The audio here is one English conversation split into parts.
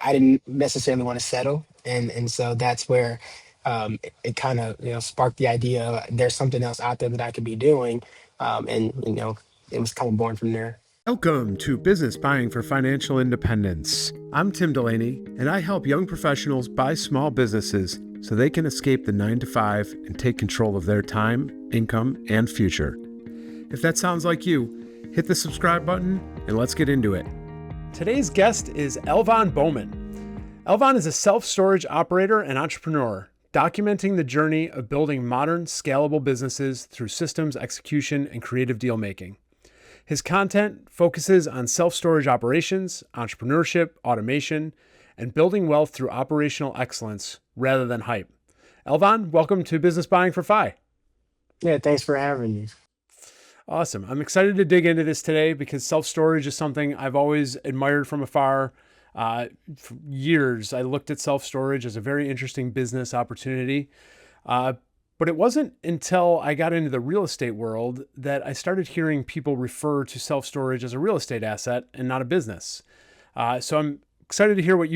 I didn't necessarily want to settle, and so that's where it kind of sparked the idea of there's something else out there that I could be doing, and it was kind of born from there. Welcome to Business Buying for Financial Independence. I'm Tim Delaney, and I help young professionals buy small businesses so they can escape the 9 to 5 and take control of their time, income, and future. If that sounds like you, hit the subscribe button and let's get into it. Today's guest is Elvon Bowman. Elvon is a self-storage operator and entrepreneur, documenting the journey of building modern, scalable businesses through systems, execution, and creative deal-making. His content focuses on self-storage operations, entrepreneurship, automation, and building wealth through operational excellence rather than hype. Elvon, welcome to Business Buying for Fi. Yeah, thanks for having me. Awesome. I'm excited to dig into this today because self-storage is something I've always admired from afar. For years, I looked at self-storage as a very interesting business opportunity. But it wasn't until I got into the real estate world that I started hearing people refer to self-storage as a real estate asset and not a business. So I'm excited to hear what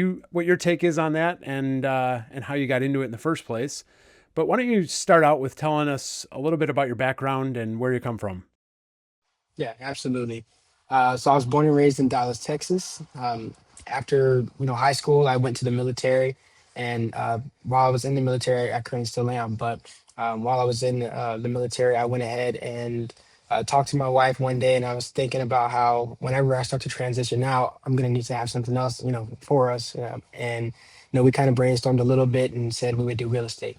your take is on that and how you got into it in the first place. But why don't you start out with telling us a little bit about your background and where you come from? Yeah, absolutely. So I was born and raised in Dallas, Texas. After high school, I went to the military, and while I was in the military, I currently still am. But while I was in the military, I went ahead and talked to my wife one day, and I was thinking about how whenever I start to transition out, I'm gonna need to have something else, for us. And we kind of brainstormed a little bit and said we would do real estate.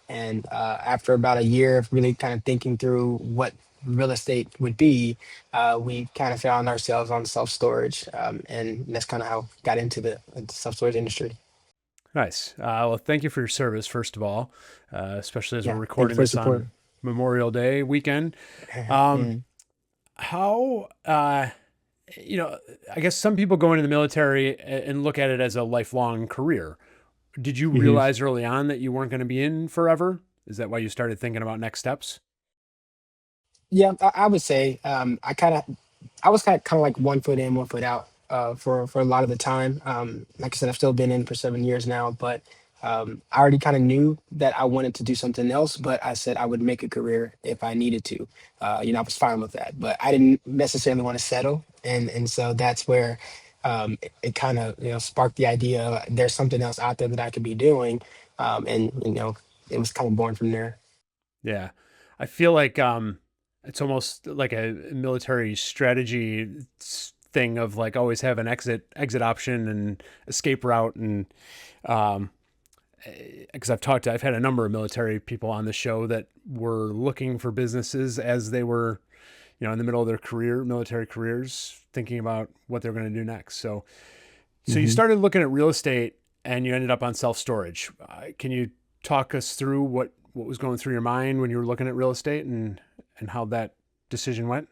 And after about a year of really kind of thinking through what real estate would be, we kind of found ourselves on self storage, and that's kind of how I got into the self storage industry. Nice. Well, thank you for your service, first of all, especially as we're Yeah, thank you recording for the this support. on Memorial Day weekend. Um, Mm, how, I guess some people go into the military and look at it as a lifelong career. Did you mhm. realize early on that you weren't going to be in forever? Is that why you started thinking about next steps? Yeah, I would say I was kind of like 1 foot in, 1 foot out for a lot of the time. Like I said, I've still been in for 7 years now, but I already kind of knew that I wanted to do something else. But I said I would make a career if I needed to. I was fine with that, but I didn't necessarily want to settle, and so that's where it kind of sparked the idea of there's something else out there that I could be doing, and it was kind of born from there. Yeah. I feel like it's almost like a military strategy thing of like always have an exit option and escape route and um because I've had a number of military people on the show that were looking for businesses as they were, in the middle of their military careers, thinking about what they're going to do next. So you Mm-hmm. started looking at real estate and you ended up on self-storage. Can you talk us through what was going through your mind when you were looking at real estate and how that decision went?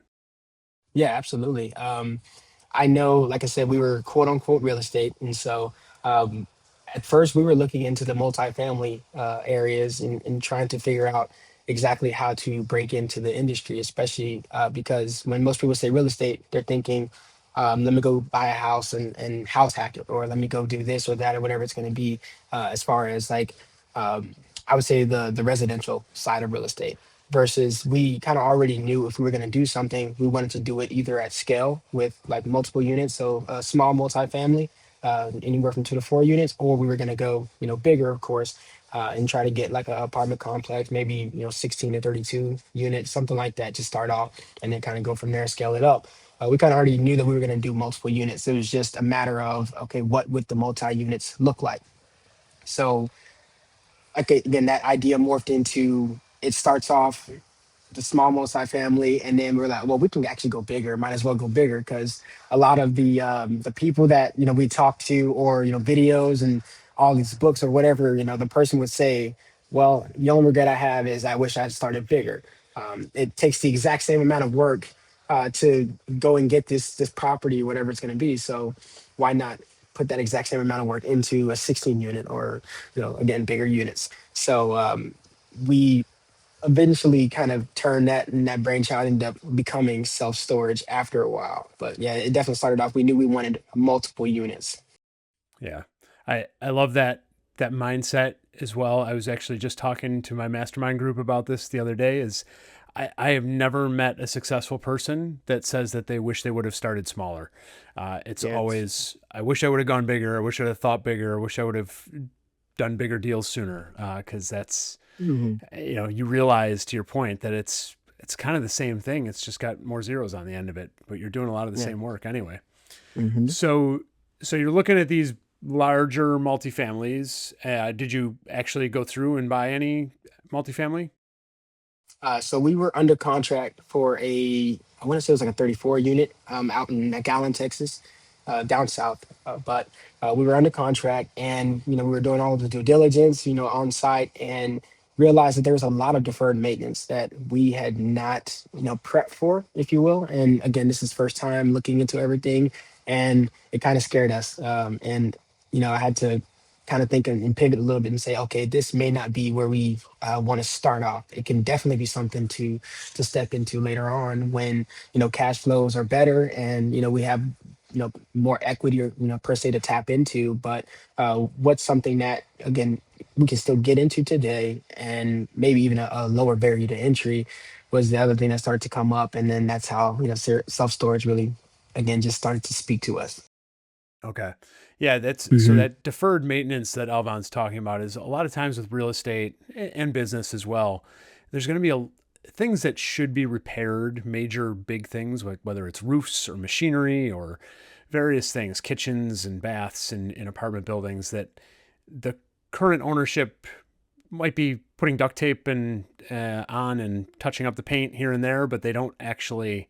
Yeah, absolutely. I know, like I said, we were quote unquote real estate. And so um, at first we were looking into the multifamily areas and trying to figure out exactly how to break into the industry, especially because when most people say real estate, they're thinking, let me go buy a house and house hack it, or let me go do this or that, or whatever it's going to be, as far as like, um, I would say the residential side of real estate versus we kind of already knew if we were going to do something, we wanted to do it either at scale with like multiple units, so a small multifamily, anywhere from 2 to 4 units, or we were going to go, bigger, of course, and try to get like an apartment complex, maybe 16 to 32 units, something like that, to start off, and then kind of go from there, scale it up. We kind of already knew that we were going to do multiple units. It was just a matter of okay, what would the multi units look like? So okay, again, that idea morphed into it starts off the small multifamily, and then we're like, well, we can actually go bigger. Might as well go bigger because a lot of the people that we talk to, or videos and all these books or whatever, the person would say, well, the only regret I have is I wish I had started bigger. It takes the exact same amount of work to go and get this property, whatever it's going to be. So why not put that exact same amount of work into a 16 unit, or again, bigger units? So we eventually kind of turned that, and that brainchild ended up becoming self storage after a while. But yeah, it definitely started off. We knew we wanted multiple units. Yeah. I love that mindset as well. I was actually just talking to my mastermind group about this the other day. Is I have never met a successful person that says that they wish they would have started smaller. It's Yes. always, I wish I would have gone bigger. I wish I would have thought bigger. I wish I would have done bigger deals sooner. Because that's, Hmm. you realize, to your point, that it's kind of the same thing. It's just got more zeros on the end of it, but you're doing a lot of the Yeah. same work anyway. Hmm. So you're looking at these larger multifamilies. Did you actually go through and buy any multifamily? So we were under contract for I want to say it was like a 34 unit out in McAllen, Texas, down south. But we were under contract, and we were doing all of the due diligence, on site, and realized that there was a lot of deferred maintenance that we had not, prepped for, if you will. And again, this is first time looking into everything, and it kind of scared us. And I had to kind of think and pivot a little bit and say, okay, this may not be where we want to start off. It can definitely be something to step into later on when cash flows are better and we have more equity or per se to tap into. But what's something that again we can still get into today and maybe even a lower barrier to entry was the other thing that started to come up, and then that's how self storage really again just started to speak to us. Okay. Yeah, that's so Hmm. that deferred maintenance that Alvon's talking about is a lot of times with real estate and business as well. There's going to be things that should be repaired, major big things, like whether it's roofs or machinery or various things, kitchens and baths in apartment buildings that the current ownership might be putting duct tape and on and touching up the paint here and there, but they don't actually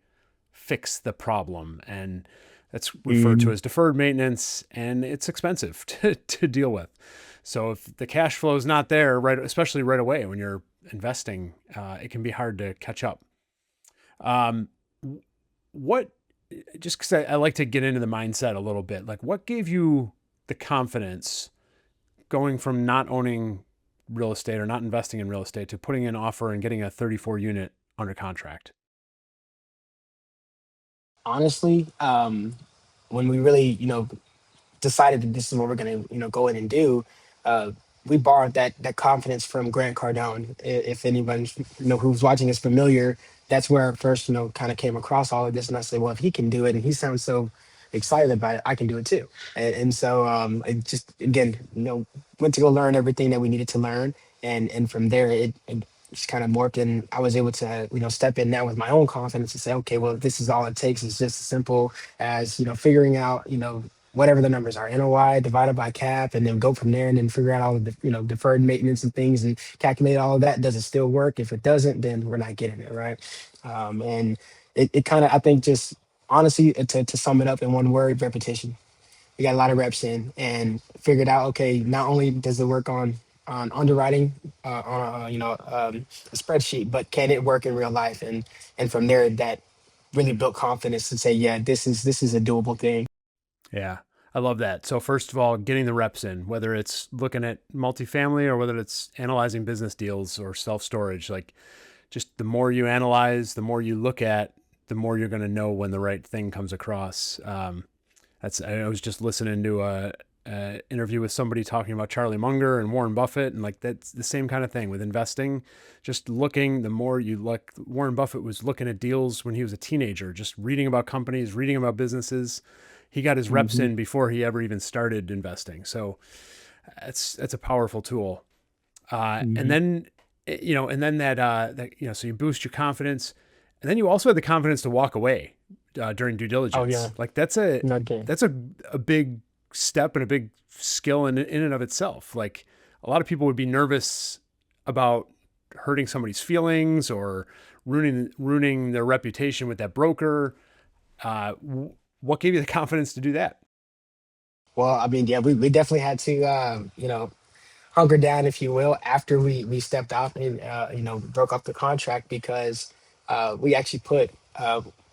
fix the problem. And that's referred to Hmm. as deferred maintenance, and it's expensive to deal with. So if the cash flow is not there, right, especially right away when you're investing, it can be hard to catch up. Um, what, just because I like to get into the mindset a little bit, like what gave you the confidence going from not owning real estate or not investing in real estate to putting in an offer and getting a 34 unit under contract? Honestly, when we really decided that this is what we're going to go in and do, uh, we borrowed that confidence from Grant Cardone. If anyone who's watching is familiar, that's where I first kind of came across all of this, and I said, well, if he can do it and he sounds so excited about it, I can do it too. And so it just again went to go learn everything that we needed to learn, and from there it just kind of morphed, and I was able to step in now with my own confidence and say, okay, well, this is all it takes. It's just as simple as figuring out whatever the numbers are, NOI divided by cap, and then go from there and then figure out all of the deferred maintenance and things and calculate all of that. Does it still work? If it doesn't, then we're not getting it right. And it kind of, I think, just honestly, to sum it up in one word, repetition. We got a lot of reps in and figured out, okay, not only does it work on underwriting on a spreadsheet, but can it work in real life? And from there, that really built confidence to say, yeah, this is a doable thing. Yeah, I love that. So first of all, getting the reps in, whether it's looking at multifamily or whether it's analyzing business deals or self storage, like just the more you analyze, the more you look at, the more you're going to know when the right thing comes across. I was just listening to a interview with somebody talking about Charlie Munger and Warren Buffett, and like that's the same kind of thing with investing. Just looking, the more you look, Warren Buffett was looking at deals when he was a teenager, just reading about companies, reading about businesses. He got his reps Hmm. in before he ever even started investing. So that's a powerful tool. And Hmm. then and then that so you boost your confidence, and then you also have the confidence to walk away during due Oh yeah, diligence. Like that's a not game. that's a big step and a big skill in and of itself. Like a lot of people would be nervous about hurting somebody's feelings or ruining their reputation with that broker. What gave you the confidence to do that? Well, I mean, yeah, we definitely had to, hunker down, if you will, after we stepped out and broke up the contract because we actually put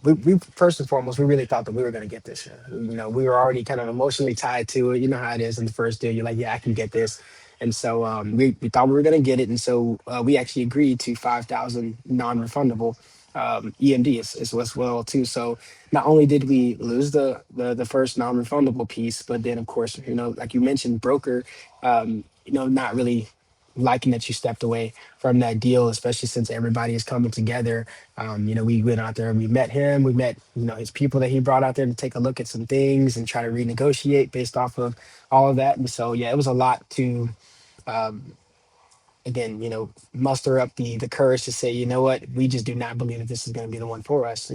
we first and foremost we really thought that we were going to get this. We were already kind of emotionally tied to it. You know how it is in the first deal. You're like, yeah, I can get this, and so we thought we were going to get it, and so we actually agreed to 5,000 non-refundable. EMD as well too. So not only did we lose the first non-refundable piece, but then of course, like you mentioned, broker, not really liking that you stepped away from that deal, especially since everybody is coming together. We went out there and we met him. We met, his people that he brought out there to take a look at some things and try to renegotiate based off of all of that. And so, yeah, it was a lot to again, muster up the courage to say, you know what, we just do not believe that this is going to be the one for us.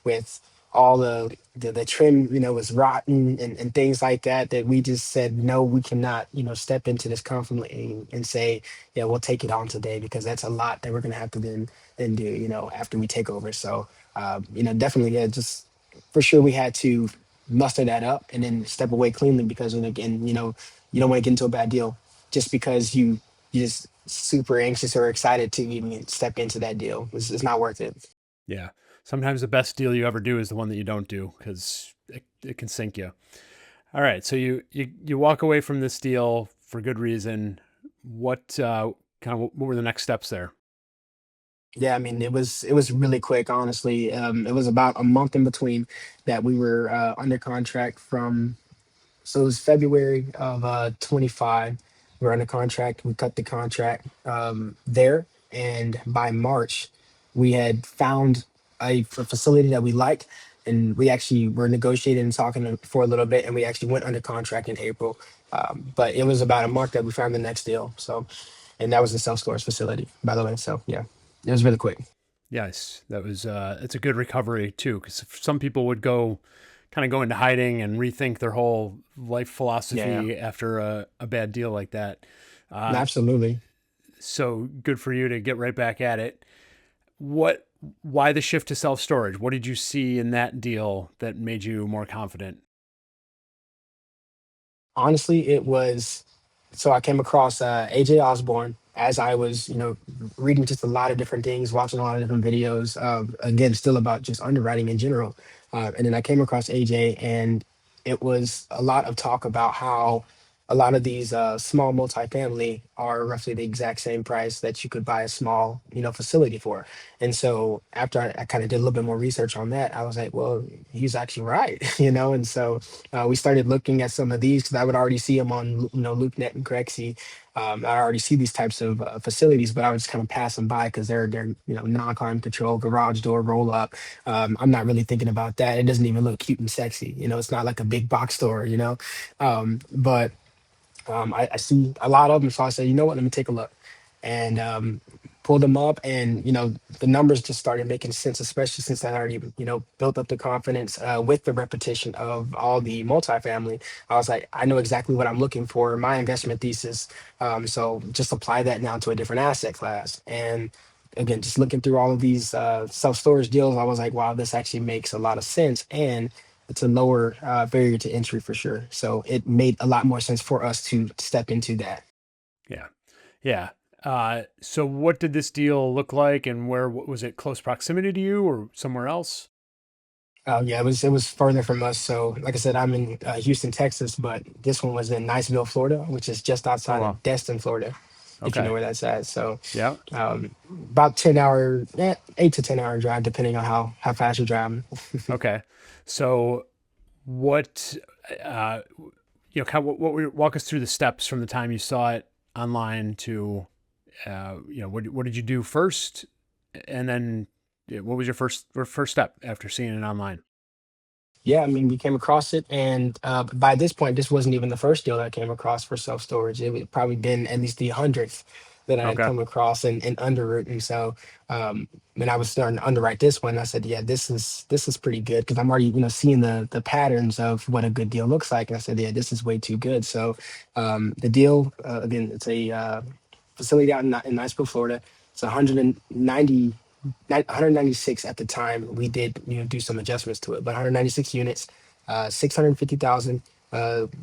With all the trim, was rotten and things like that. That we just said, no, we cannot, step into this confidently and say, yeah, we'll take it on today because that's a lot that we're going to have to then do, after we take over. So, definitely, yeah, just for sure we had to muster that up and then step away cleanly because, and again, you don't want to get into a bad deal just because you just super anxious or excited to even step into that deal. It's not worth it. Yeah. Sometimes the best deal you ever do is the one that you don't do because it can sink you. All right. So you walk away from this deal for good reason. What what were the next steps there? Yeah, I mean, it was really quick, honestly. It was about a month in between that we were under contract from. So it was February of 25. We're under contract. We cut the contract there, and by March, we had found a facility that we liked, and we actually were negotiating and talking for a little bit, and we actually went under contract in April. But it was about a month that we found the next deal. So, and that was a self storage facility, by the way. So yeah, it was really quick. Yes, that was it's a good recovery too because some people would go into hiding and rethink their whole life Yeah, yeah, philosophy after a bad deal like that. Uh, absolutely. so good for you to get right back at it. What why the shift to self storage? What did you see in that deal that made you more confident? Honestly, it was so I came across AJ Osborne as I was, reading just a lot of different things, watching a lot of different videos. Again, still about just underwriting in general. And then I came across AJ, and it was a lot of talk about how a lot of these small multifamily are roughly the exact same price that you could buy a small, facility for. And so after I kind of did a little bit more research on that, I was like, well, he's actually right, And so we started looking at some of these because I would already see them on, LoopNet and Crexy. I already see these types of facilities, but I would just kind of pass them by because they're non-climate control, garage door roll up. I'm not really thinking about that. It doesn't even look cute and sexy. It's not like a big box store. But I see a lot of them, so I said, you know what, let me take a look, and pulled them up, and the numbers just started making sense, especially since I already built up the confidence with the repetition of all the multifamily. I was like, I know exactly what I'm looking for in my investment thesis, so just apply that now to a different asset class. And again, just looking through all of these self storage deals, I was like, wow, this actually makes a lot of sense, and it's a lower barrier to entry for sure. So it made a lot more sense for us to step into that. Yeah. Yeah. So what did this deal look like and where was it close proximity to you or somewhere else? Yeah, it was further from us. So, like I said, I'm in Houston, Texas, but this one was in Niceville, Florida, which is just Oh outside wow. of Destin, Florida, if you know Okay. where that's at. So, Yeah. about 10 hour, 8 to 10 hour drive, depending on how fast you're driving. Okay. So what walk us through the steps from the time you saw it online to what did you do first and then what was your first step after seeing it online? Yeah, I mean, we came across it, and by this point, this wasn't even the first deal that I came across for self storage. It would probably been at least the hundredth that I had Okay. come across and underwritten. So when I was starting to underwrite this one, I said, yeah, this is pretty good because I'm already seeing the patterns of what a good deal looks like. And I said, yeah, this is way too good. So the deal again, it's a facility out in Niceville, Florida. It's 196 at the time. We did do some adjustments to it, but 196 units, 650,000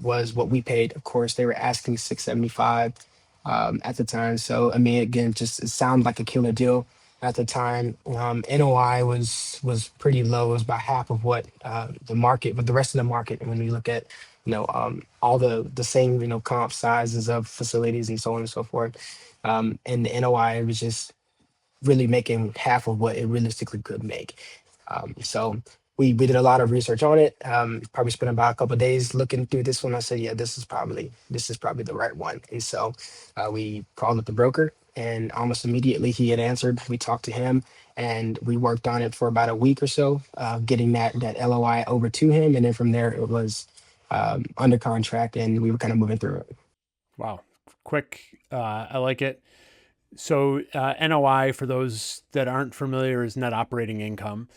was what we paid. Of course, they were asking 675 at the time. So I mean, again, just it sounded like a killer deal at the time. NOI was pretty low. It was about half of what the market, but the rest of the market. And when we look at all the same comp sizes of facilities and so on and so forth, and the NOI was just really making half of what it realistically could make. So we did a lot of research on it. Probably spent about a couple of days looking through this one. I said, yeah, this is probably the right one. And so we called up the broker, and almost immediately he had answered. We talked to him, and we worked on it for about a week or so, getting that LOI over to him, and then from there it was under contract, and we were kind of moving through it. Wow. Quick. I like it. So NOI, for those that aren't familiar, is net operating income.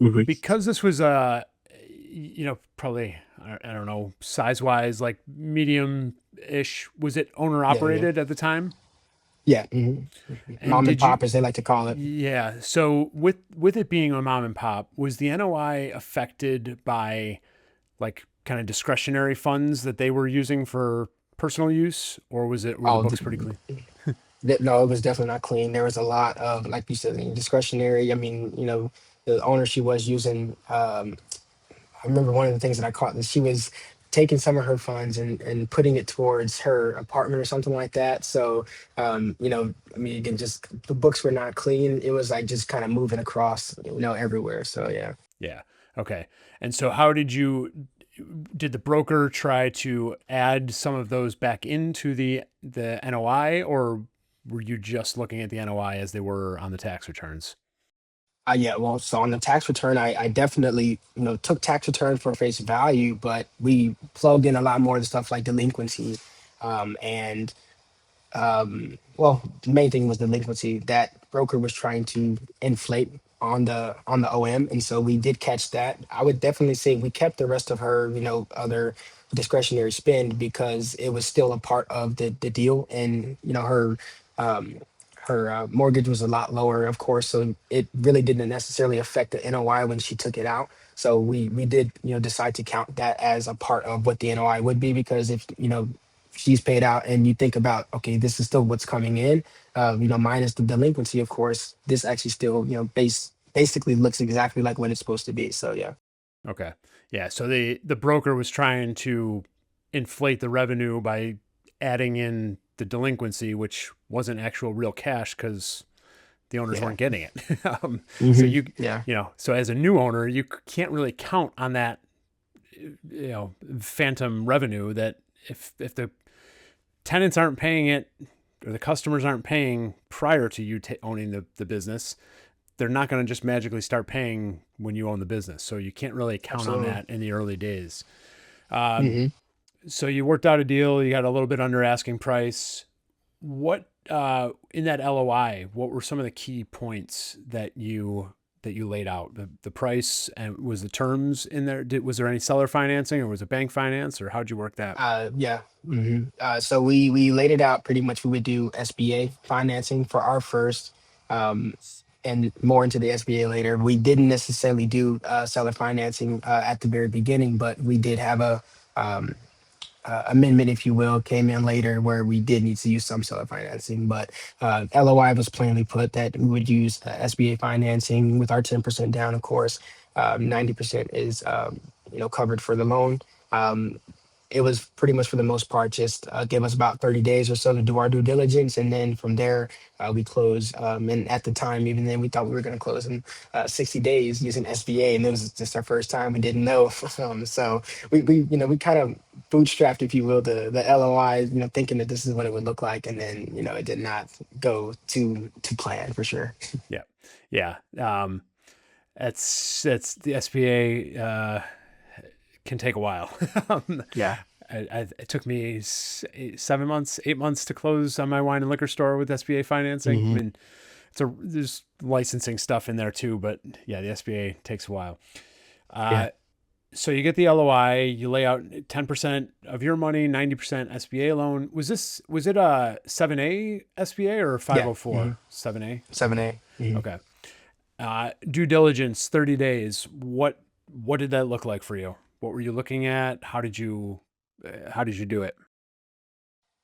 Mhm. Because this was probably, I don't know, size wise, like medium ish. Was it owner Yeah, yeah, operated at the time? yeah. And Mom and did you? pop, as they like to call it. Yeah. So with it being a mom and pop, was the NOI affected by like kind of discretionary funds that they were using for personal use, or were the Oh, books pretty clean? no, it was definitely not clean. There was a lot of, like you said, discretionary. I mean, the owner, she was using. I remember one of the things that I caught that she was taking some of her funds and putting it towards her apartment or something like that. So, I mean, again, just the books were not clean. It was like just kind of moving across, everywhere. So yeah. Yeah. Okay. And so did the broker try to add some of those back into the NOI, or were you just looking at the NOI as they were on the tax returns? Yeah, well, so on the tax return, I definitely, took tax return for face value, but we plugged in a lot more of the stuff like delinquency, and well, the main thing was delinquency that broker was trying to inflate on the OM, and so we did catch that. I would definitely say we kept the rest of her, other discretionary spend because it was still a part of the deal, and um, her mortgage was a lot lower, of course, so it really didn't necessarily affect the NOI when she took it out. So we did, decide to count that as a part of what the NOI would be, because if she's paid out and you think about, okay, this is still what's coming in, minus the delinquency, of course, this actually still, basically looks exactly like what it's supposed to be. So yeah. Okay. Yeah. So the broker was trying to inflate the revenue by adding in the delinquency, which wasn't actual real cash because the owners Yeah. weren't getting it. So Yeah. so as a new owner, you can't really count on that, phantom revenue that if the tenants aren't paying it or the customers aren't paying prior to you owning the business, they're not going to just magically start paying when you own the business. So you can't really count on Absolutely. that in the early days. Um, hmm so you worked out a deal. You got a little bit under asking price. What in that LOI? What were some of the key points that you laid out? The price, and was the terms in there? Was there any seller financing, or was it bank finance, or how'd you work that? Yeah. So we laid it out pretty much. We would do SBA financing for our first, um, and more into the SBA later. We didn't necessarily do seller financing at the very beginning, but we did have a um, amendment, if you will, came in later where we did need to use some seller financing. But LOI was plainly put that we would use SBA financing with our 10% down, of course. 90% is covered for the loan. Um, it was pretty much for the most part just give us about 30 days or so to do our due diligence, and then from there we close, and at the time, even then, we thought we were going to close in 60 days using SBA, and it was just our first time. We didn't know. So we kind of bootstrapped, if you will, the LOI, thinking that this is what it would look like, and then it did not go to plan for sure. Yeah, yeah. That's the SBA can take a while. Yeah. It took me 7 months, 8 months to close on my wine and liquor store with SBA financing. I hmm mean, there's licensing stuff in there too, but yeah, the SBA takes a while. Yeah. Uh, so you get the LOI, you lay out 10% of your money, 90% SBA loan. Was it a 7A SBA or Yeah. 504? 7A? 7A. Okay. Due diligence, 30 days. What did that look like for you? What were you looking at? How did you do it?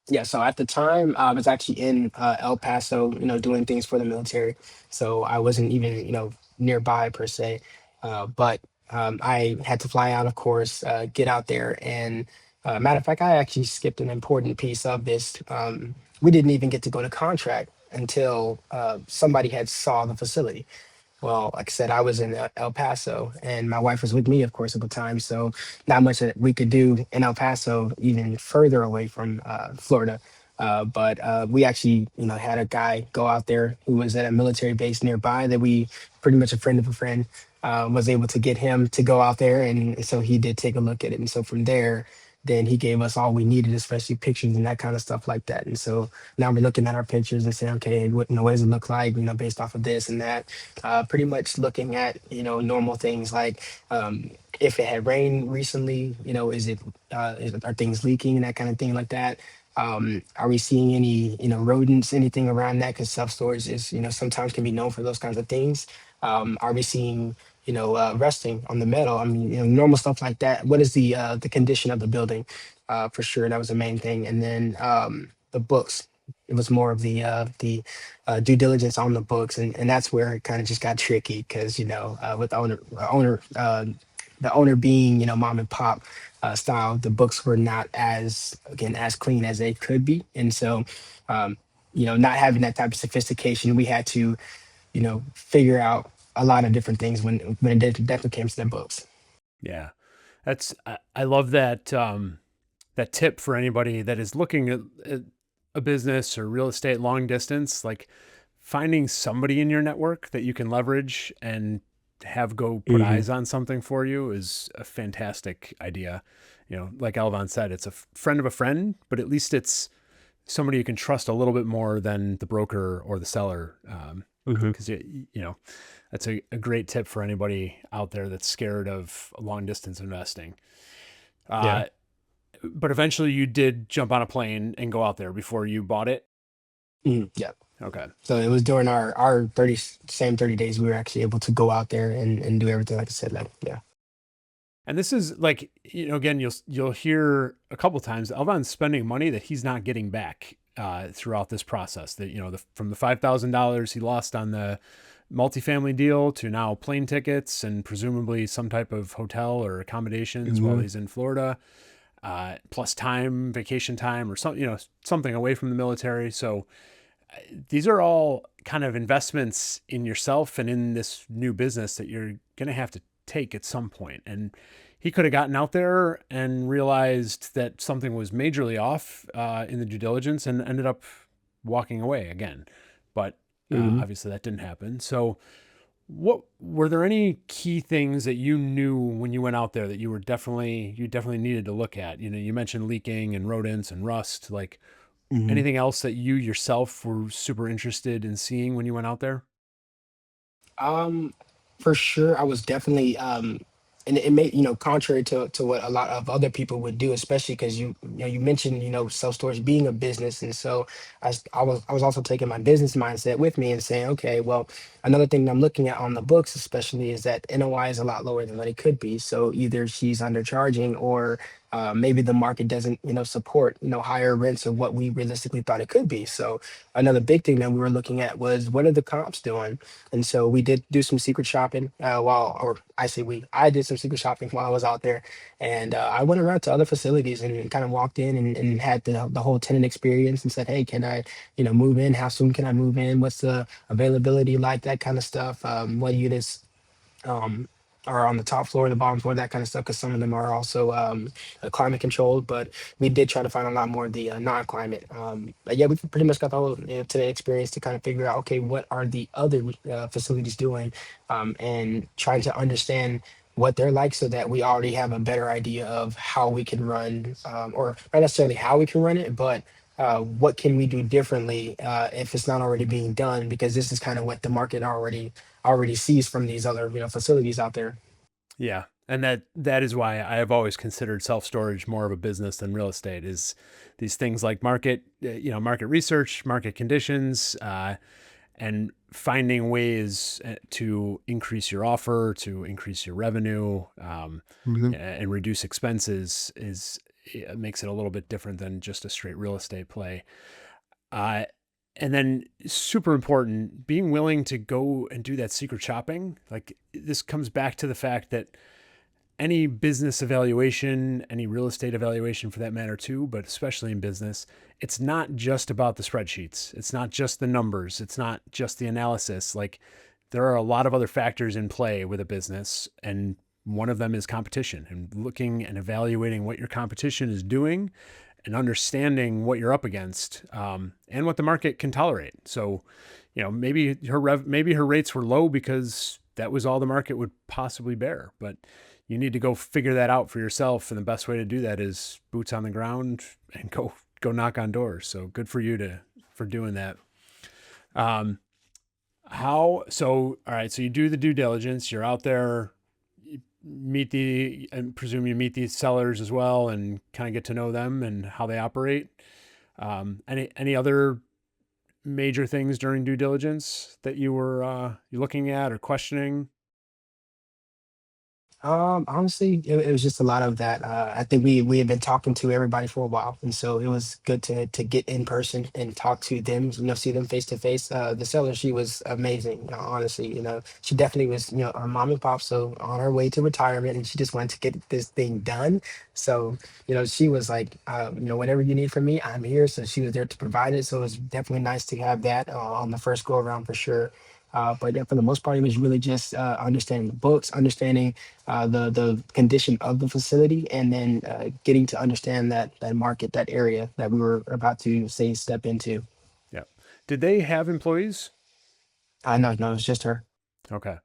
Yeah, so at the time, I was actually in El Paso, doing things for the military. So I wasn't even, nearby per se. But I had to fly out, of course, get out there. And matter of fact, I actually skipped an important piece of this. We didn't even get to go to contract until somebody had saw the facility. Well, like I said, I was in El Paso, and my wife was with me, of course, at the time. So not much that we could do in El Paso, even further away from Florida. But we actually, had a guy go out there who was at a military base nearby that we pretty much a friend of a friend was able to get him to go out there, and so he did take a look at it. And so from there, then he gave us all we needed, especially pictures and that kind of stuff like that. And so now we're looking at our pictures and saying, okay, what does it look like, based off of this and that. Pretty much looking at normal things like if it had rained recently, are things leaking and that kind of thing like that. Are we seeing any rodents, anything around that? Because self storage is sometimes can be known for those kinds of things. Are we seeing resting on the metal? I mean, normal stuff like that. What is the condition of the building? For sure, that was the main thing. And then the books. It was more of the due diligence on the books, and that's where it kind of just got tricky because with the owner being mom and pop style, the books were not as clean as they could be, and so not having that type of sophistication, we had to figure out a lot of different things when it definitely came to their books. Yeah. I love that, that tip for anybody that is looking at a business or real estate long distance, like finding somebody in your network that you can leverage and have go put Hmm. eyes on something for you is a fantastic idea. Like Elvon said, it's a friend of a friend, but at least it's somebody you can trust a little bit more than the broker or the seller. Hmm. Because that's a great tip for anybody out there that's scared of long distance investing. Yeah. Uh, but eventually you did jump on a plane and go out there before you bought it. Yeah. Okay. So it was during our 30 days we were actually able to go out there and do everything like I said. Like, yeah. And this is like, again, you'll hear a couple times Elvon's spending money that he's not getting back throughout this process. That from the $5,000 he lost on the multifamily deal to now plane tickets and presumably some type of hotel or accommodations while Hmm. he's in Florida, plus time, vacation time, or something away from the military. So these are all kind of investments in yourself and in this new business that you're going to have to take at some point. And he could have gotten out there and realized that something was majorly off in the due diligence and ended up walking away again. But Hmm. obviously that didn't happen. So, what were there any key things that you knew when you went out there that you definitely needed to look at? You mentioned leaking and rodents and rust. Like, Hmm. anything else that you yourself were super interested in seeing when you went out there? Um, for sure, I was definitely and it made contrary to what a lot of other people would do, especially because you mentioned self storage being a business, and so I was also taking my business mindset with me and saying, okay, well, another thing that I'm looking at on the books, especially, is that NOI is a lot lower than what it could be. So either she's undercharging or maybe the market doesn't support higher rents of what we realistically thought it could be. So another big thing that we were looking at was what are the comps doing, and so we did do some secret shopping or I did some secret shopping while I was out there. And I went around to other facilities and kind of walked in and had the whole tenant experience and said, hey, can I, move in? How soon can I move in? What's the availability like? That kind of stuff. What units um, are on the top floor, the bottom floor, that kind of stuff. Because some of them are also climate controlled, but we did try to find a lot more of the non-climate. But yeah, we pretty much got the whole today experience to kind of figure out, okay, what are the other facilities doing, and trying to understand what they're like so that we already have a better idea of how we can run, or not necessarily how we can run it, but what can we do differently if it's not already being done, because this is kind of what the market already sees from these other facilities out there. Yeah. And that is why I have always considered self-storage more of a business than real estate is these things like market research, market conditions, and finding ways to increase your offer, to increase your revenue, Hmm. and reduce expenses it makes it a little bit different than just a straight real estate play. Uh, and then super important, being willing to go and do that secret shopping. Like this comes back to the fact that any business evaluation, any real estate evaluation for that matter too, but especially in business, it's not just about the spreadsheets. It's not just the numbers. It's not just the analysis. Like there are a lot of other factors in play with a business, and one of them is competition and looking and evaluating what your competition is doing and understanding what you're up against, and what the market can tolerate. So, maybe her rates were low because that was all the market would possibly bear, but you need to go figure that out for yourself. And the best way to do that is boots on the ground and go knock on doors. So good for you for doing that. Um, all right. So you do the due diligence, you're out there, you and presume you meet these sellers as well and kind of get to know them and how they operate. Any other major things during due diligence that you looking at or questioning? Honestly, it was just a lot of that. I think we had been talking to everybody for a while, and so it was good to get in person and talk to them. See them face to face. The seller, she was amazing. Honestly, she definitely was. A mom and pop, so on her way to retirement, and she just wanted to get this thing done. So, she was like, whatever you need from me, I'm here. So she was there to provide it. So it was definitely nice to have that on the first go around for sure. But yeah, for the most part, it was really just understanding the books, understanding the condition of the facility, and then getting to understand that market, that area that we were about to say step into. Yeah. Did they have employees? No, no, it's just her. Okay.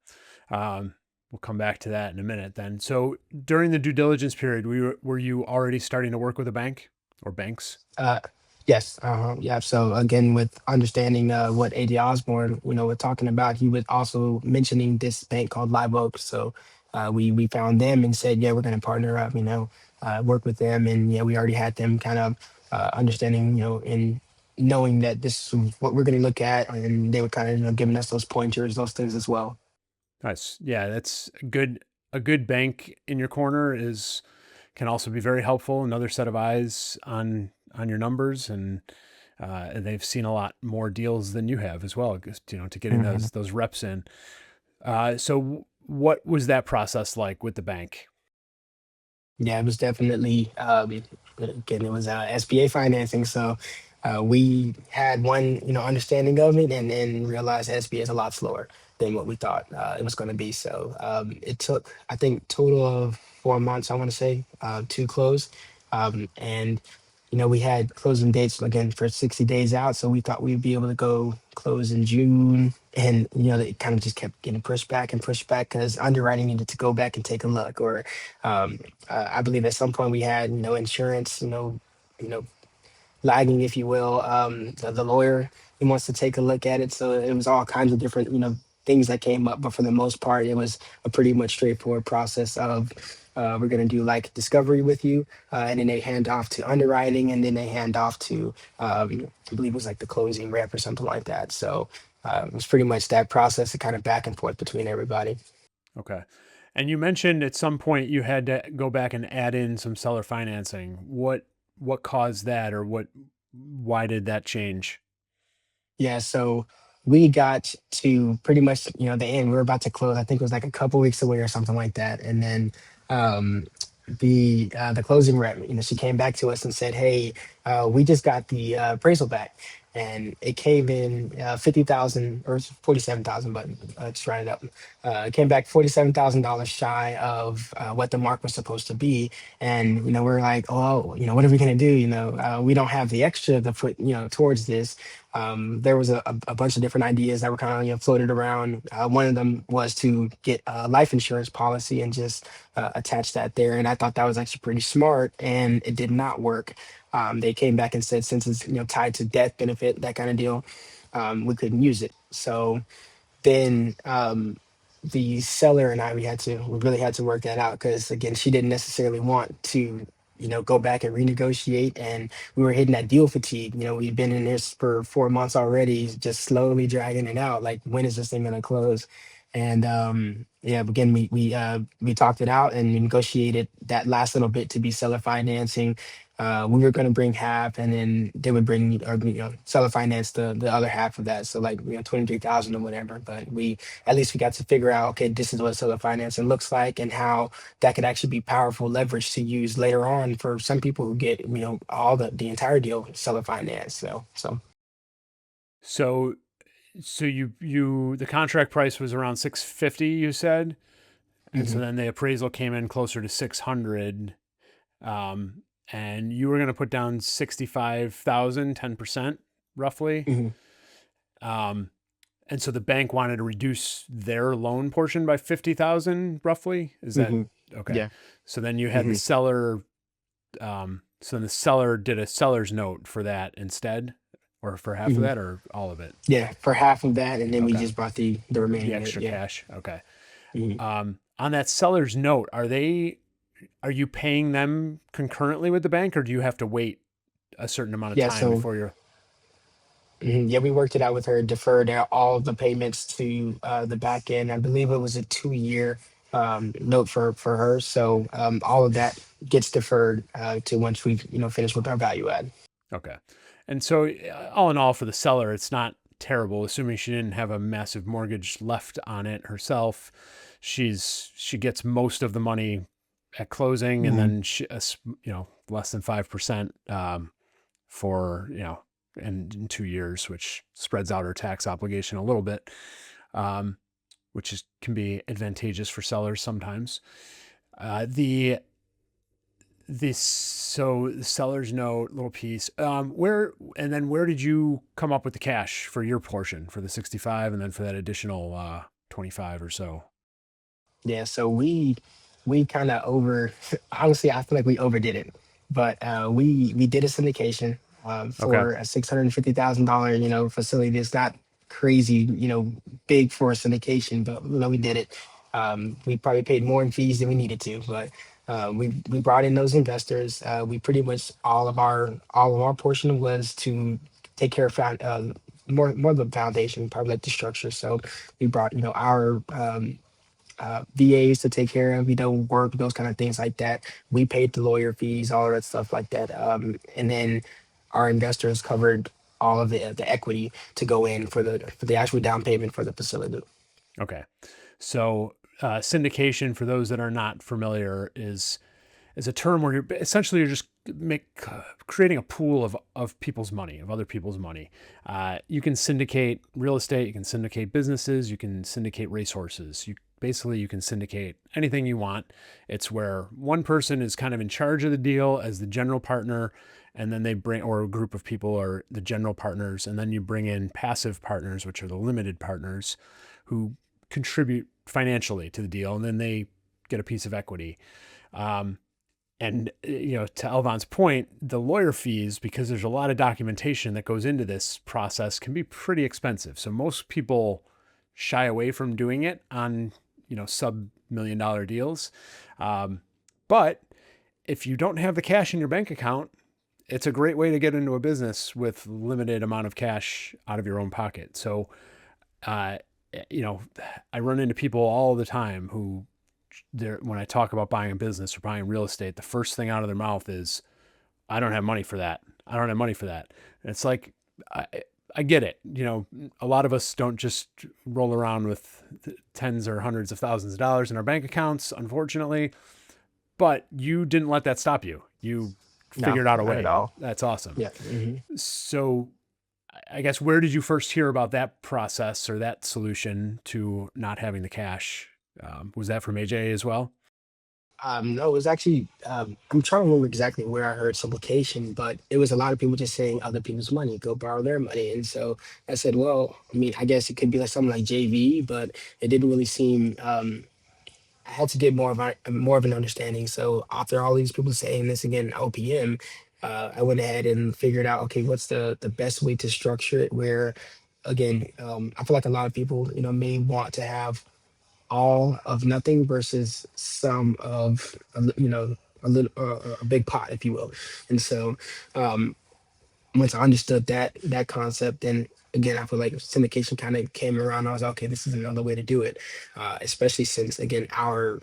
We'll come back to that in a minute then. So during the due diligence period, were you already starting to work with a bank or banks? Uh, yes, yeah. So again, with understanding what AD Osborne, we're talking about, he was also mentioning this bank called Live Oak. So we found them and said, yeah, we're going to partner up. Work with them, and yeah, we already had them kind of understanding, and knowing that this is what we're going to look at, and they were kind of giving us those pointers, those things as well. Nice. Yeah, that's good. A good bank in your corner can also be very helpful. Another set of eyes on your numbers, and they've seen a lot more deals than you have as well. To getting those reps in. So what was that process like with the bank? Yeah, it was definitely again, it was SBA financing. So we had one, understanding of it, and then realized SBA is a lot slower than what we thought it was going to be. So it took, I think, total of 4 months, I want to say, to close. And we had closing dates again for 60 days out. So we thought we'd be able to go close in June. And, it kind of just kept getting pushed back and pushed back because underwriting needed to go back and take a look. Or I believe at some point we had, insurance, you know, lagging, if you will. The lawyer, he wants to take a look at it. So it was all kinds of different, things that came up. But for the most part, it was a pretty much straightforward process of we're going to do like discovery with you, and then they hand off to underwriting, and then they hand off to, I believe it was like the closing rep or something like that. So it was pretty much that process, kind of back and forth between everybody. Okay. And you mentioned at some point you had to go back and add in some seller financing. What caused that, or why did that change? Yeah, so we got to pretty much, the end. We were about to close. I think it was like a couple weeks away or something like that. And then um, the closing rep, she came back to us and said, "Hey, we just got the appraisal back, and it came in 50,000 or 47,000, but just round it up. It came back $47,000 shy of what the mark was supposed to be." And we're like, "Oh, what are we gonna do? We don't have the extra to put towards this." There was a bunch of different ideas that were kind of floated around. One of them was to get a life insurance policy and just attach that there, and I thought that was actually pretty smart, and it did not work. They came back and said, since it's tied to death benefit, that kind of deal, we couldn't use it. So then the seller and I, we really had to work that out, because again, she didn't necessarily want to go back and renegotiate, and we were hitting that deal fatigue. We've been in this for 4 months already, just slowly dragging it out, like, when is this thing going to close? And yeah, again, we talked it out and we negotiated that last little bit to be seller financing. We were going to bring half, and then they would bring, or seller finance the other half of that. So like 23,000 or whatever. But we at least we got to figure out, okay, this is what seller financing looks like, and how that could actually be powerful leverage to use later on for some people who get all the entire deal seller finance. So. So the contract price was around 650, you said, and so Hmm. then the appraisal came in closer to 600. Um, and you were going to put down 65,000, 10% roughly. Hmm. Um, and so the bank wanted to reduce their loan portion by 50,000 roughly. Is that Hmm. okay? Yeah. So then you had the Hmm. seller. So then the seller did a seller's note for that instead, or for half of Hmm. that, or all of it. Yeah, for half of that, and then we Okay. just brought the The remaining. extra Yeah. cash. Okay. Hmm. On that seller's note, are you paying them concurrently with the bank, or do you have to wait a certain amount of Yeah. time So. before you're Yeah, we worked it out with her, deferred out all of the payments to the back end. I believe it was a 2-year note for her. So all of that gets deferred to once we've finished with our value add. okay? And so, all in all, for the seller, it's not terrible, assuming she didn't have a massive mortgage left on it herself. She gets most of the money at closing, and Hmm. then less than 5% for in 2 years, which spreads out her tax obligation a little bit, um, which can be advantageous for sellers sometimes. The so the seller's note little piece. Where did you come up with the cash for your portion for the 65, and then for that additional 25 or so? Yeah, so we kind of honestly, I feel like we overdid it, but we did a syndication Okay. for a $650,000 facility. It's not crazy big for a syndication, but we did it. We probably paid more in fees than we needed to, but we brought in those investors. We pretty much all of our portion was to take care of more of the foundation, probably like the structure. So we brought our VAs to take care of, work, those kind of things like that. We paid the lawyer fees, all of that stuff like that. And then our investors covered all of the equity to go in for the actual down payment for the facility. Okay. So syndication, for those that are not familiar, is a term where you're just creating a pool of people's money, of other people's money. You can syndicate real estate, you can syndicate businesses, you can syndicate racehorses. You can syndicate anything you want. It's where one person is kind of in charge of the deal as the general partner, and then or a group of people are the general partners, and then you bring in passive partners, which are the limited partners, who contribute financially to the deal, and then they get a piece of equity. Um, and to Elvon's point, the lawyer fees, because there's a lot of documentation that goes into this process, can be pretty expensive. So most people shy away from doing it on sub-$1 million deals. Um, but if you don't have the cash in your bank account, it's a great way to get into a business with limited amount of cash out of your own pocket. So uh, you know, I run into people all the time who, when I talk about buying a business or buying real estate, the first thing out of their mouth is, "I don't have money for that. I don't have money for that." And it's like, I, I get it. A lot of us don't just roll around with tens or hundreds of thousands of dollars in our bank accounts, unfortunately. But you didn't let that stop you. You No, figured out a not at way. all. That's awesome. Yeah. Hmm. So I guess, where did you first hear about that process or that solution to not having the cash? Was that from AJ as well? No, it was actually, I'm trying to remember exactly where I heard supplication, but it was a lot of people just saying other people's money, go borrow their money. And so I said, well, I mean, I guess it could be like something like JV, but it didn't really seem, I had to get more of an understanding. So after all these people saying this again, OPM, I went ahead and figured out, okay, what's the best way to structure it where, again, I feel like a lot of people, may want to have all of nothing versus some of a little a big pot, if you will. And so once I understood that concept, then again I feel like syndication kind of came around. I was like, okay, this is another way to do it, especially since again our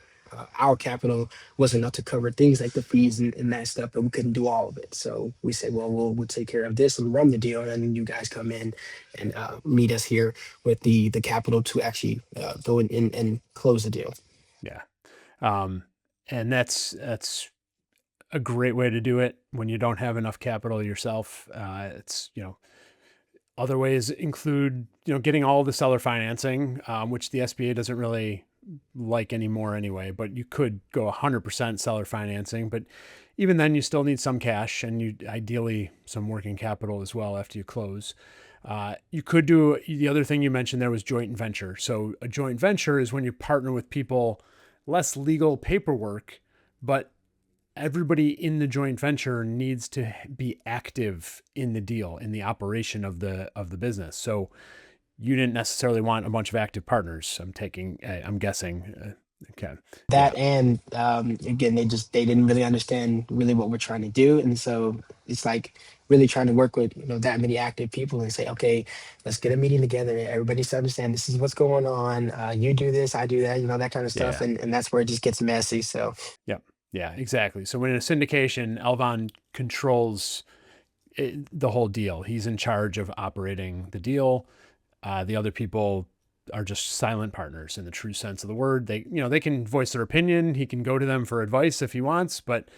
our capital wasn't enough to cover things like the fees and that stuff, but we couldn't do all of it. So we said, well, we'll take care of this and run the deal, and then you guys come in and meet us here with the capital to actually go in and close the deal. Yeah. Um, and that's a great way to do it when you don't have enough capital yourself. It's, other ways include, getting all the seller financing, which the SBA doesn't really like anymore anyway, but you could go 100% seller financing, but even then you still need some cash and you ideally some working capital as well after you close. You could do the other thing you mentioned there was joint venture. So a joint venture is when you partner with people, less legal paperwork, but everybody in the joint venture needs to be active in the deal, in the operation of the business. So you didn't necessarily want a bunch of active partners. I'm guessing. Okay. Yeah. That and again, they didn't really understand really what we're trying to do, and so it's like really trying to work with that many active people and say, okay, let's get a meeting together. Everybody needs to understand this is what's going on. You do this, I do that, that kind of stuff, Yeah. and that's where it just gets messy. So Yeah. Yeah. Exactly. So when in a syndication, Elvon controls the whole deal. He's in charge of operating the deal. The other people are just silent partners in the true sense of the word. They can voice their opinion. He can go to them for advice if he wants, but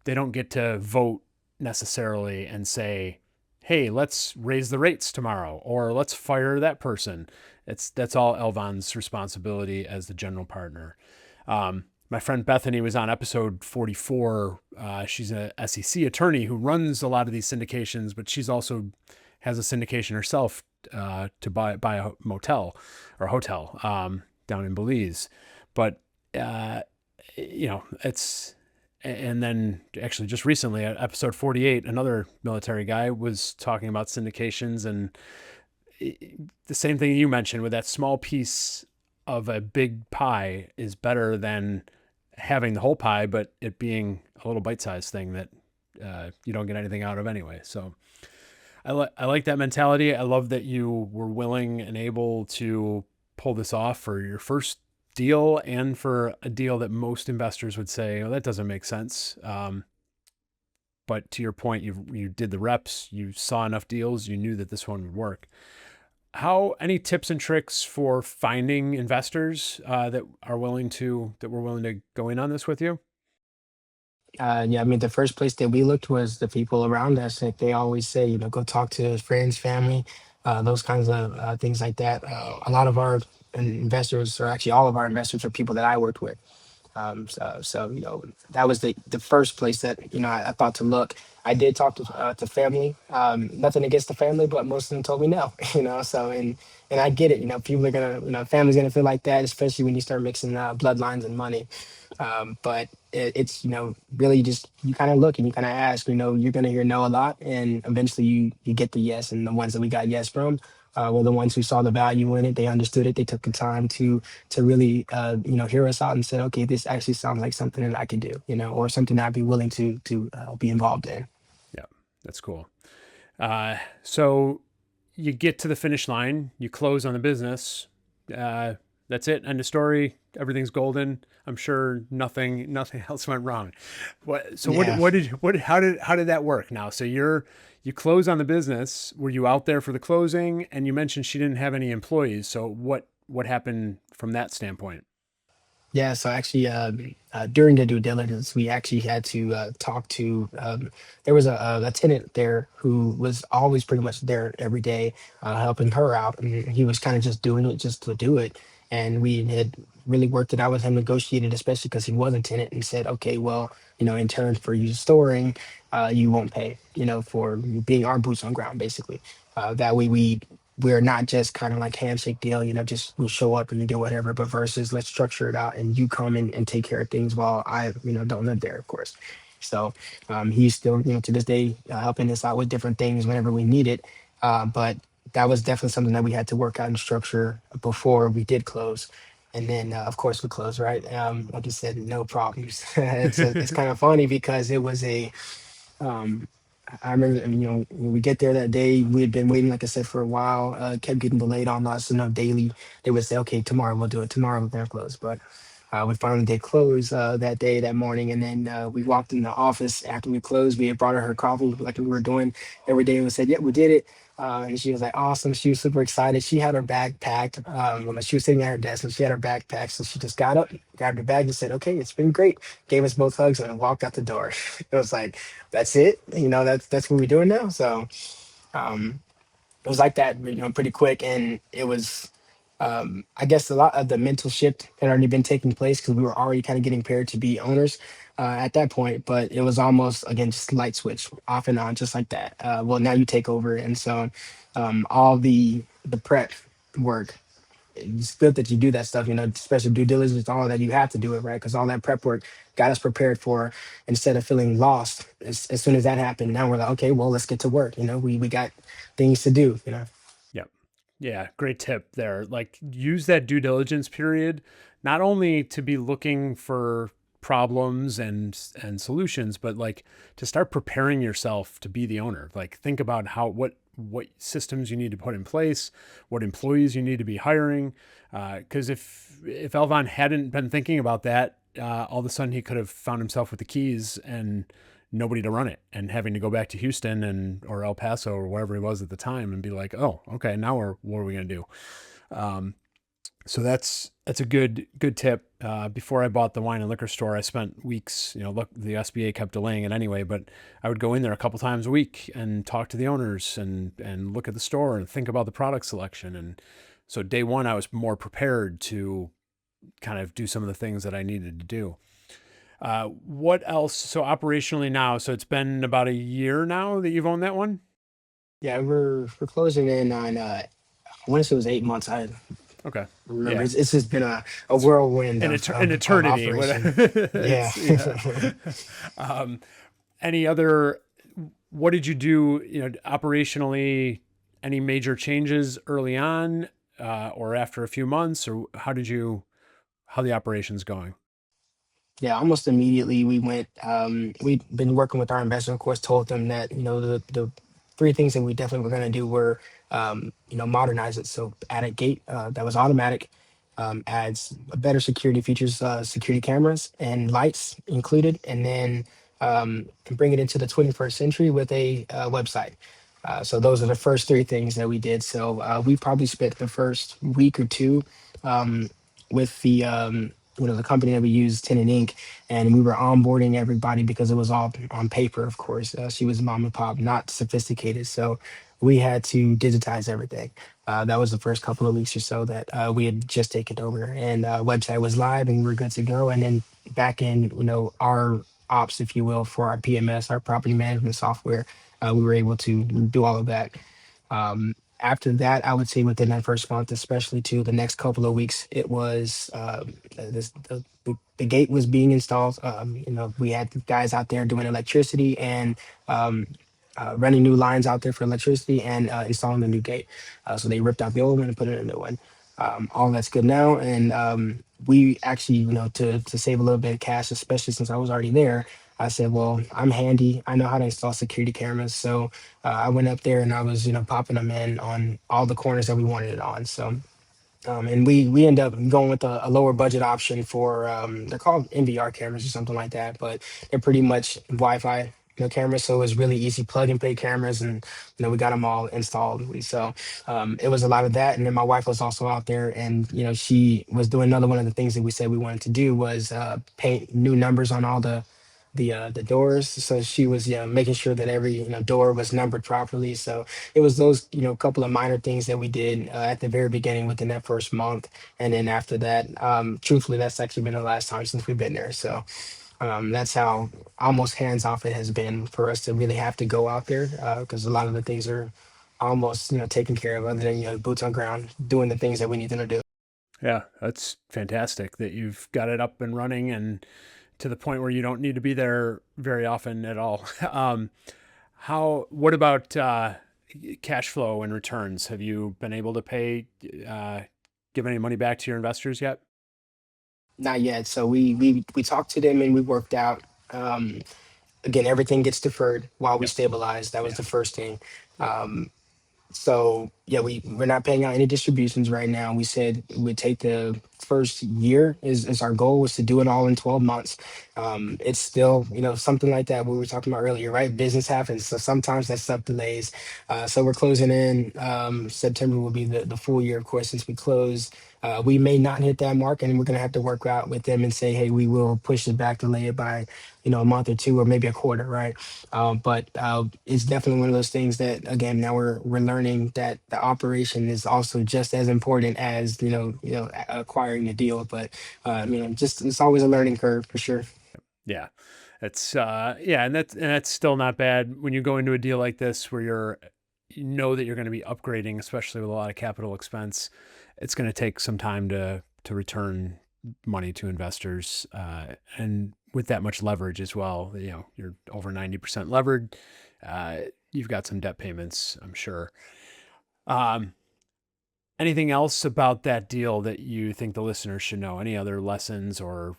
they don't get to vote necessarily and say, "Hey, let's raise the rates tomorrow," or "Let's fire that person." That's all Elvon's responsibility as the general partner. My friend Bethany was on episode 44. She's a SEC attorney who runs a lot of these syndications, but she's also has a syndication herself to buy a motel or hotel down in Belize. But it's and then actually just recently at episode 48, another military guy was talking about syndications and the same thing you mentioned with that small piece of a big pie is better than having the whole pie, but it being a little bite-sized thing that you don't get anything out of anyway. So I like that mentality. I love that you were willing and able to pull this off for your first deal and for a deal that most investors would say, "Oh, that doesn't make sense." But to your point, you did the reps, you saw enough deals, you knew that this one would work. Any tips and tricks for finding investors that were willing to go in on this with you? yeah, I mean, the first place that we looked was the people around us. Like they always say, go talk to friends, family, those kinds of things like that. A lot of our investors, or actually all of our investors, are people that I worked with. So that was the first place that I thought to look. I did talk to family. Nothing against the family, but most of them told me no. So and I get it. People are gonna family's gonna feel like that, especially when you start mixing bloodlines and money. But it's really just you kind of look and you kind of ask. You're gonna hear no a lot, and eventually you get the yes. And the ones that we got yes from were the ones who saw the value in it. They understood it. They took the time to really hear us out and said, okay, this actually sounds like something that I can do, or something I'd be willing to be involved in. Yeah, that's cool. So you get to the finish line, you close on the business. That's it. End of story. Everything's golden. I'm sure nothing else went wrong. So Yeah. how did that work now? So you close on the business. Were you out there for the closing? And you mentioned she didn't have any employees. So what happened from that standpoint? Yeah, so actually, during the due diligence, we actually had to talk to. There was a tenant there who was always pretty much there every day, helping her out, and he was kind of just doing it just to do it. And we had really worked it out with him, negotiated, especially because he was a tenant, and said, okay, well, in turn for you storing, you won't pay, for being our boots on ground, basically. That way, we're not just kind of like handshake deal, just we'll show up and you do whatever, but versus let's structure it out and you come in and take care of things while I, don't live there, of course. So he's still, to this day, helping us out with different things whenever we need it. But that was definitely something that we had to work out and structure before we did close. And then, of course, we closed, right? Like I said, no problems. It's kind of funny because it was um, I remember, when we get there that day, we had been waiting, like I said, for a while, kept getting delayed on us, daily. They would say, okay, tomorrow we'll do it. Tomorrow they're closed. But We finally did close that day, that morning, and then we walked in the office after we closed. We had brought her coffee like we were doing every day, and we said, "Yeah, we did it." And she was like, "Awesome!" She was super excited. She had her bag packed. When she was sitting at her desk, and she had her bag packed, so she just got up, grabbed her bag, and said, "Okay, it's been great." Gave us both hugs and walked out the door. It was like, "That's it. That's what we're doing now." So. Um, it was like that, pretty quick, and it was, I guess, a lot of the mental shift had already been taking place because we were already kind of getting paired to be owners at that point. But it was almost again just light switch off and on, just like that. Well, now you take over, and so all the prep work. It's good that you do that stuff, especially due diligence, all that you have to do it right because all that prep work got us prepared for instead of feeling lost. As soon as that happened, now we're like, okay, well, let's get to work. We got things to do. Yep. Yeah, great tip there. Like use that due diligence period not only to be looking for problems and solutions, but like to start preparing yourself to be the owner. Like think about what systems you need to put in place, what employees you need to be hiring. Because if Elvon hadn't been thinking about that, all of a sudden he could have found himself with the keys and nobody to run it and having to go back to Houston and or El Paso or wherever he was at the time and be like, oh, okay, now what are we gonna do? Um, so that's a good tip. Before I bought the wine and liquor store, I spent weeks. Look, the SBA kept delaying it anyway, but I would go in there a couple times a week and talk to the owners and look at the store and think about the product selection. And so day one, I was more prepared to kind of do some of the things that I needed to do. What else? So operationally now, so it's been about a year now that you've owned that one. Yeah, we're closing in on. I want to say it was 8 months. I Okay, remember yeah, it's just been a it's whirlwind an of eternity. operation. Yeah. It's yeah. um, any other? What did you do? Operationally, any major changes early on, or after a few months, or how the operations going? Yeah, almost immediately we went. We'd been working with our investor, of course, told them that the three things that we definitely were going to do were modernize it. So add a gate that was automatic, adds better security features, security cameras and lights included, and then bring it into the 21st century with a website. So those are the first three things that we did. So we probably spent the first week or two um, with the company that we use, Tenant Inc., and we were onboarding everybody because it was all on paper. Of course, she was mom and pop, not sophisticated, so we had to digitize everything. That was the first couple of weeks or so that we had just taken over, and website was live, and we were good to go. And then back in, our ops, if you will, for our PMS, our property management software, we were able to do all of that. After that, I would say within that first month, especially to the next couple of weeks, it was the gate was being installed. We had guys out there doing electricity and um, running new lines out there for electricity and installing the new gate. So they ripped out the old one and put in a new one. All that's good now, and we actually, to save a little bit of cash, especially since I was already there. I said, well, I'm handy. I know how to install security cameras. So I went up there and I was, popping them in on all the corners that we wanted it on. So and we end up going with a lower budget option for they're called NVR cameras or something like that, but they're pretty much Wi-Fi cameras. So it was really easy plug and play cameras, and we got them all installed. So it was a lot of that, and then my wife was also out there, and she was doing another one of the things that we said we wanted to do was paint new numbers on all the doors. So she was making sure that every door was numbered properly. So it was those couple of minor things that we did at the very beginning within that first month, and then after that, truthfully, that's actually been the last time since we've been there. So that's how almost hands off it has been for us to really have to go out there because a lot of the things are almost taken care of other than boots on ground doing the things that we need them to do. Yeah, that's fantastic that you've got it up and running and to the point where you don't need to be there very often at all. What about cash flow and returns? Have you been able to uh, give any money back to your investors yet? Not yet. So we talked to them and we worked out. Again, everything gets deferred while we Yep. stabilize. That was Yeah. the first thing. Yep. So yeah, we're not paying out any distributions right now. We said we'd take the first year is our goal was to do it all in 12 months. It's still, something like that we were talking about earlier, right? Business happens. So sometimes that stuff delays. So we're closing in. September will be the full year, of course, since we closed. We may not hit that mark, and we're going to have to work out with them and say, hey, we will push it back, delay it by, a month or two, or maybe a quarter, right? But it's definitely one of those things that, again, now we're learning that the operation is also just as important as acquiring the deal. But just it's always a learning curve for sure. Yeah. It's yeah, and that's still not bad when you go into a deal like this where you know that you're going to be upgrading, especially with a lot of capital expense. It's going to take some time to return money to investors, and with that much leverage as well. You're over 90% levered. Uh, you've got some debt payments, I'm sure. Um, Anything else about that deal that you think the listeners should know? Any other lessons or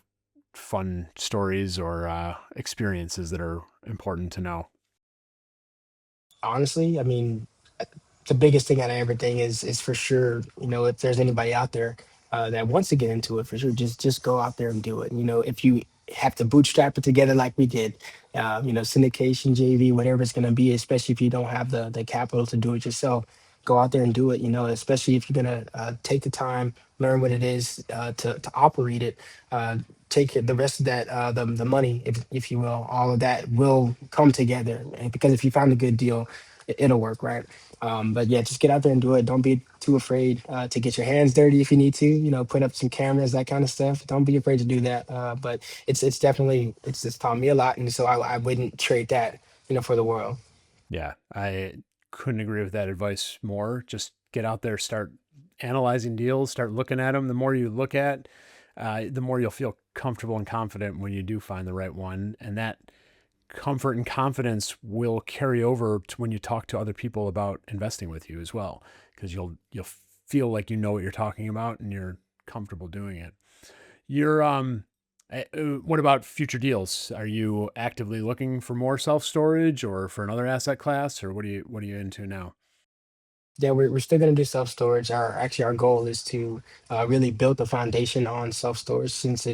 fun stories or experiences that are important to know? Honestly, I mean, the biggest thing out of everything is for sure, if there's anybody out there that wants to get into it, for sure, just go out there and do it. If you have to bootstrap it together like we did, syndication, JV, whatever it's going to be, especially if you don't have the capital to do it yourself, go out there and do it. Especially if you're going to take the time, learn what it is to operate it. Take the rest of that, the money, if you will, all of that will come together. And because if you find a good deal, it'll work, right? But yeah, just get out there and do it. Don't be too afraid to get your hands dirty if you need to. Put up some cameras, that kind of stuff. Don't be afraid to do that. But it's definitely it's taught me a lot, and so I wouldn't trade that for the world. Yeah, I couldn't agree with that advice more. Just get out there, start analyzing deals, start looking at them. The more you look at, the more you'll feel comfortable and confident when you do find the right one. And that comfort and confidence will carry over to when you talk to other people about investing with you as well, because you'll feel like you know what you're talking about and you're comfortable doing it. You're what about future deals? Are you actively looking for more self storage or for another asset class, or what are you into now? Yeah, we're still going to do self storage. Our goal is to really build the foundation on self storage, since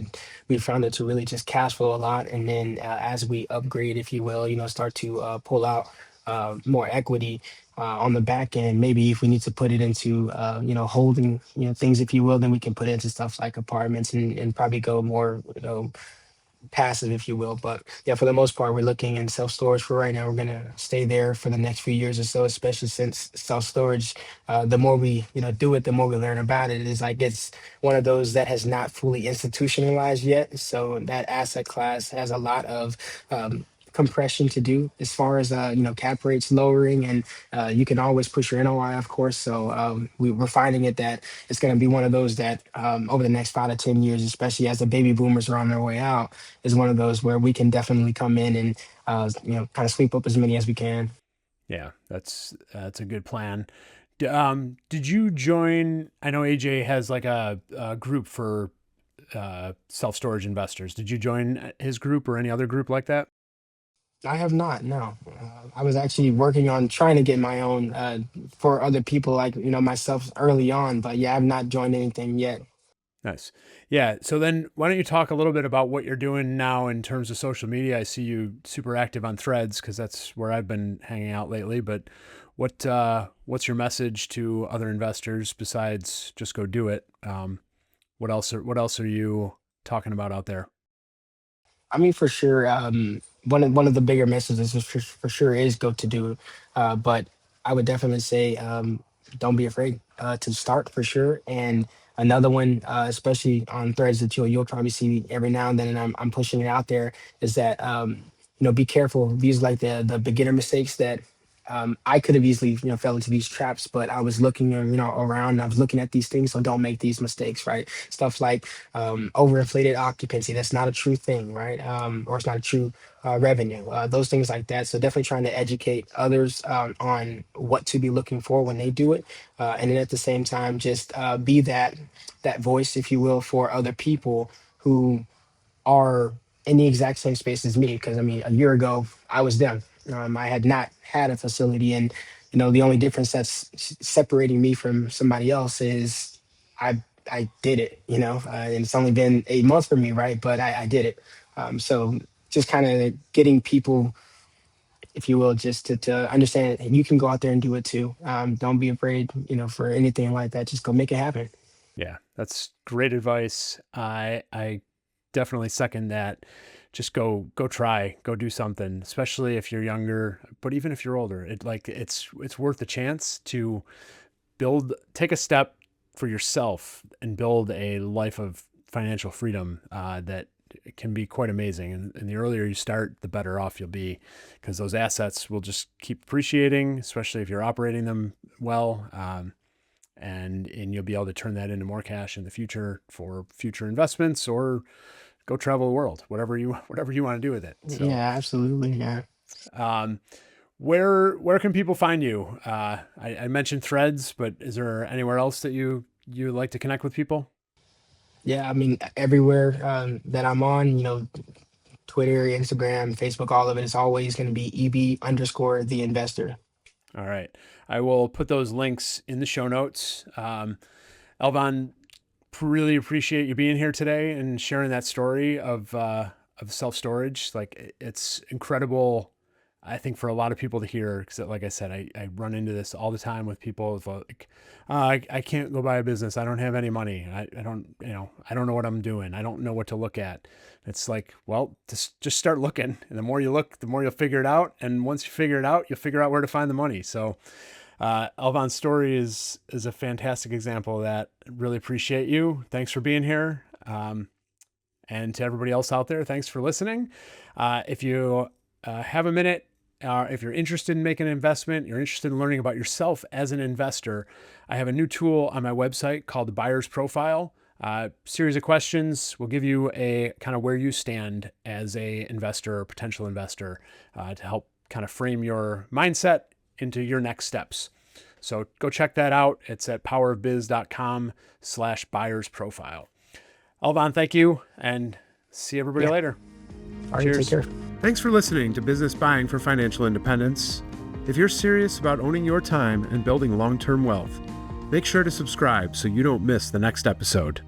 we found it to really just cash flow a lot, and then as we upgrade, if you will, start to pull out more equity on the back end. Maybe if we need to put it into holding things, if you will, then we can put it into stuff like apartments, and probably go more passive, if you will. But yeah, for the most part, we're looking in self storage for right now. We're gonna stay there for the next few years or so, especially since self storage. The more we do it, the more we learn about it. It's like it's one of those that has not fully institutionalized yet. So that asset class has a lot of compression to do as far as cap rates lowering, and you can always push your NOI, of course. So we're finding it that it's going to be one of those that over the next 5 to 10 years, especially as the baby boomers are on their way out, is one of those where we can definitely come in and kind of sweep up as many as we can. Yeah, that's a good plan. Did you join? I know AJ has like a group for self storage investors. Did you join his group or any other group like that? I have not, no. I was actually working on trying to get my own for other people like myself early on, but yeah, I've not joined anything yet. Nice. Yeah. So then why don't you talk a little bit about what you're doing now in terms of social media? I see you super active on Threads because that's where I've been hanging out lately. But what's your message to other investors besides just go do it? What else are you talking about out there? I mean, for sure. One of the bigger messages is for sure is go to do, but I would definitely say don't be afraid to start for sure. And another one, especially on threads that you'll probably see every now and then, and I'm pushing it out there, is that be careful. These like the beginner mistakes that I could have easily, fell into these traps, but I was looking, around. And I was looking at these things, so don't make these mistakes, right? Stuff like overinflated occupancy. That's not a true thing, right? Or it's not a true revenue. Those things like that. So definitely trying to educate others on what to be looking for when they do it, and then at the same time, just be that voice, if you will, for other people who are in the exact same space as me. Because I mean, a year ago, I was them. I had not had a facility, and the only difference that's separating me from somebody else is I I did it, and it's only been 8 months for me, right? But I did it. So just kind of getting people, if you will, just to understand you can go out there and do it too. Don't be afraid, for anything like that. Just go make it happen. Yeah, that's great advice. I definitely second that. Just go try, go do something, especially if you're younger, but even if you're older, it's worth the chance to take a step for yourself and build a life of financial freedom that can be quite amazing. And the earlier you start, the better off you'll be, because those assets will just keep appreciating, especially if you're operating them well. And you'll be able to turn that into more cash in the future for future investments, or go travel the world, whatever you want to do with it. So, Yeah, absolutely. Yeah. um, where can people find you? I mentioned Threads, but is there anywhere else that you like to connect with people? Yeah, I mean, everywhere that I'm on, Twitter, Instagram, Facebook, all of it is always going to be EB _ the investor. All right, I will put those links in the show notes. Elvon, really appreciate you being here today and sharing that story of self storage. Like, it's incredible, I think, for a lot of people to hear, because, like I said, I run into this all the time with people like, I can't go buy a business. I don't have any money. I don't, I don't know what I'm doing. I don't know what to look at. It's like, well, just start looking. And the more you look, the more you'll figure it out. And once you figure it out, you'll figure out where to find the money. So, Elvon's story is a fantastic example of that. Really appreciate you. Thanks for being here. And to everybody else out there, thanks for listening. If you have a minute, if you're interested in making an investment, you're interested in learning about yourself as an investor, I have a new tool on my website called the Buyer's Profile. Series of questions will give you a kind of where you stand as a investor or potential investor, to help kind of frame your mindset into your next steps. So go check that out. It's at powerofbiz.com/buyers profile. Elvon, thank you, and see everybody later. All right, Cheers. take care. Thanks for listening to Business Buying for Financial Independence. If you're serious about owning your time and building long-term wealth, make sure to subscribe so you don't miss the next episode.